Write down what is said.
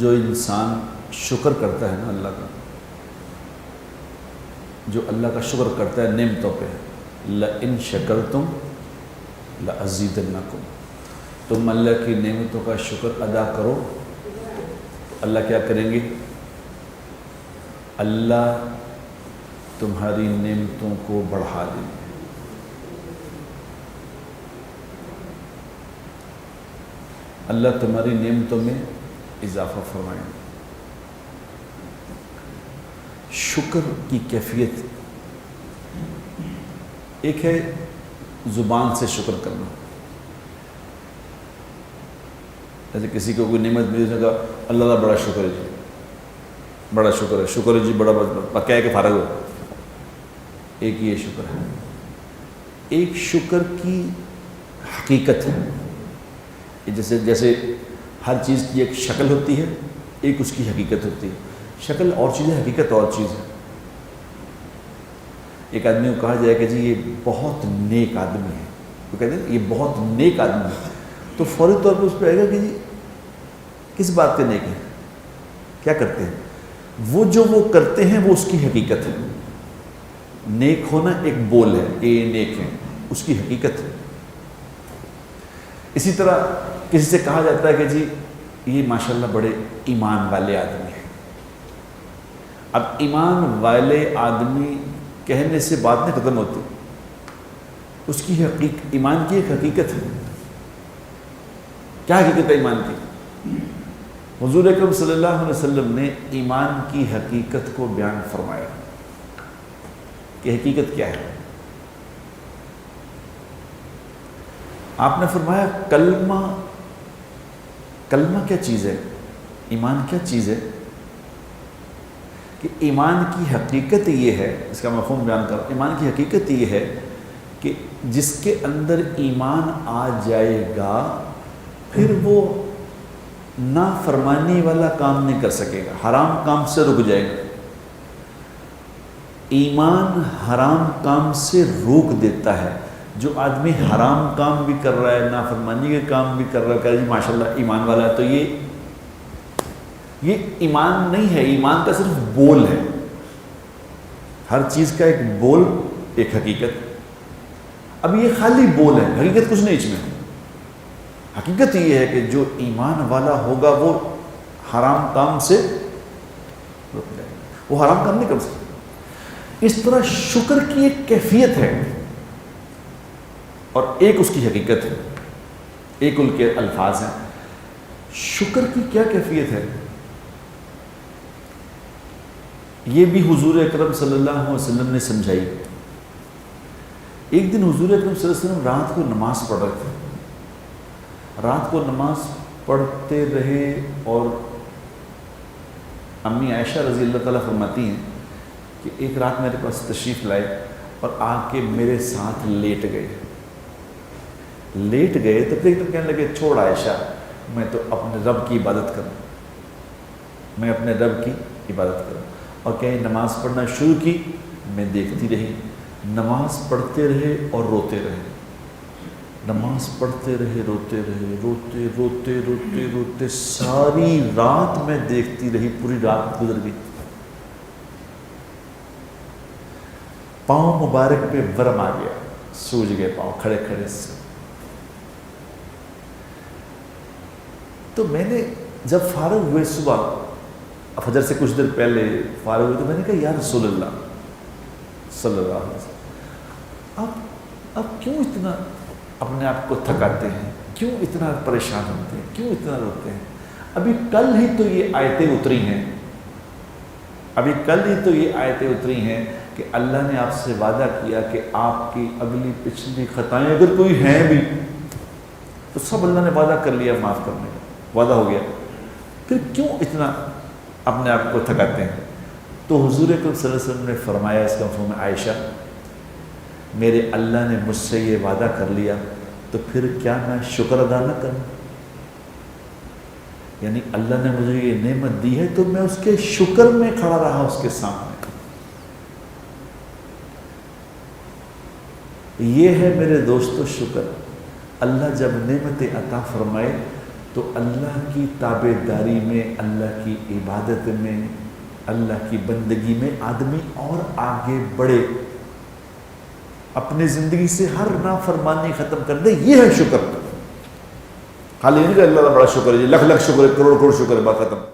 جو انسان شکر کرتا ہے نا اللہ کا، جو اللہ کا شکر کرتا ہے نعمتوں پہ، لَإِن شَكَرْتُمْ لَأَزِيدَنَّكُمْ، تم اللہ کی نعمتوں کا شکر ادا کرو تو اللہ کیا کریں گے؟ اللہ تمہاری نعمتوں کو بڑھا دیں گے۔ اللہ تمہاری نعمتوں میں اضافہ فرمائیں گے۔ شکر کی کیفیت ایک ہے زبان سے شکر کرنا، جیسے کسی کو کوئی نعمت ملی، اس نے کہا اللہ کا بڑا شکر ہے جی، بڑا شکر ہے، شکر ہے جی، بڑا کہہ کے فارغ ہو، ایک یہ شکر ہے۔ ایک شکر کی حقیقت ہے، جیسے ہر چیز کی ایک شکل ہوتی ہے، ایک اس کی حقیقت ہوتی ہے۔ شکل اور چیز ہے، حقیقت اور چیز ہے۔ ایک آدمی کو کہا جائے کہ جی یہ بہت نیک آدمی ہے، وہ کہتے ہیں یہ بہت نیک آدمی ہے، تو فوری طور پہ اس پہ آئے گا کہ جی کس بات کے نیک ہے، کیا کرتے ہیں؟ وہ جو وہ کرتے ہیں وہ اس کی حقیقت ہے۔ نیک ہونا ایک بول ہے کہ یہ نیک ہے، اس کی حقیقت ہے۔ اسی طرح کسی سے کہا جاتا ہے کہ جی یہ ماشاءاللہ بڑے ایمان والے آدمی ہیں۔ اب ایمان والے آدمی کہنے سے بات نہیں ختم ہوتی، اس کی ایمان کی ایک حقیقت ہے۔ کیا حقیقت ہے ایمان کی؟ حضور اکرم صلی اللہ علیہ وسلم نے ایمان کی حقیقت کو بیان فرمایا کہ حقیقت کیا ہے۔ آپ نے فرمایا کلمہ کیا چیز ہے، ایمان کیا چیز ہے؟ کہ ایمان کی حقیقت یہ ہے، اس کا مفہوم بیان کرو، ایمان کی حقیقت یہ ہے کہ جس کے اندر ایمان آ جائے گا پھر وہ نافرمانی والا کام نہیں کر سکے گا، حرام کام سے رک جائے گا۔ ایمان حرام کام سے روک دیتا ہے۔ جو آدمی حرام کام بھی کر رہا ہے، نافرمانی کے کام بھی کر رہا ہے، کہ جی ماشاءاللہ ایمان والا ہے، تو یہ ایمان نہیں ہے، ایمان کا صرف بول ہے۔ ہر چیز کا ایک بول، ایک حقیقت۔ اب یہ خالی بول ہے، حقیقت کچھ نہیں اس میں۔ حقیقت یہ ہے کہ جو ایمان والا ہوگا وہ حرام کام سے رک جائے گا، وہ حرام کام نہیں کر سکتا۔ اس طرح شکر کی ایک کیفیت ہے اور ایک اس کی حقیقت ہے، ایک ان کے الفاظ ہیں۔ شکر کی کیا کیفیت ہے یہ بھی حضور اکرم صلی اللہ علیہ وسلم نے سمجھائی۔ ایک دن حضور اکرم صلی اللہ علیہ وسلم رات کو نماز پڑھ رہے تھے، رات کو نماز پڑھتے رہے، اور امی عائشہ رضی اللہ تعالیٰ فرماتی ہیں کہ ایک رات میرے پاس تشریف لائے اور آ کے میرے ساتھ لیٹ گئے تو پھر کہنے لگے چھوڑ عائشہ، میں تو اپنے رب کی عبادت کروں، میں اپنے رب کی عبادت کروں، اور کہیں نماز پڑھنا شروع کی۔ میں دیکھتی رہی، نماز پڑھتے رہے اور روتے رہے، نماز پڑھتے رہے، روتے رہے، روتے روتے روتے روتے ساری رات میں دیکھتی رہی، پوری رات گزر گئی۔ پاؤں مبارک پہ ورم آ گیا، سوج گئے پاؤں کھڑے کھڑے سے۔ تو میں نے جب فارغ ہوئے صبح، فجر سے کچھ دیر پہلے فارغ ہوئے، تو میں نے کہا یا رسول اللہ صلی اللہ علیہ وسلم، اب کیوں اتنا اپنے آپ کو تھکاتے ہیں، کیوں اتنا پریشان ہوتے ہیں، کیوں اتنا روتے ہیں؟ ابھی کل ہی تو یہ آیتیں اتری ہیں، کہ اللہ نے آپ سے وعدہ کیا کہ آپ کی اگلی پچھلی خطائیں اگر کوئی ہیں بھی تو سب اللہ نے وعدہ کر لیا معاف کرنے کا، وعدہ ہو گیا، پھر کیوں اتنا اپنے آپ کو تھکاتے ہیں؟ تو حضور اکرم صلی اللہ علیہ وسلم نے فرمایا اس کا مفہوم ہے، عائشہ میرے اللہ نے مجھ سے یہ وعدہ کر لیا تو پھر کیا میں شکر ادا نہ کروں؟ یعنی اللہ نے مجھے یہ نعمت دی ہے تو میں اس کے شکر میں کھڑا رہا اس کے سامنے۔ یہ ہے میرے دوستو شکر۔ اللہ جب نعمتیں عطا فرمائے تو اللہ کی تابع داری میں، اللہ کی عبادت میں، اللہ کی بندگی میں آدمی اور آگے بڑھے، اپنی زندگی سے ہر نافرمانی ختم کر دے. یہ ہے شکر. خالی نہیں کہ اللہ کا بڑا شکر ہے جی، لکھ لکھ شکر ہے، کروڑ کروڑ شکر ہے، بات ختم.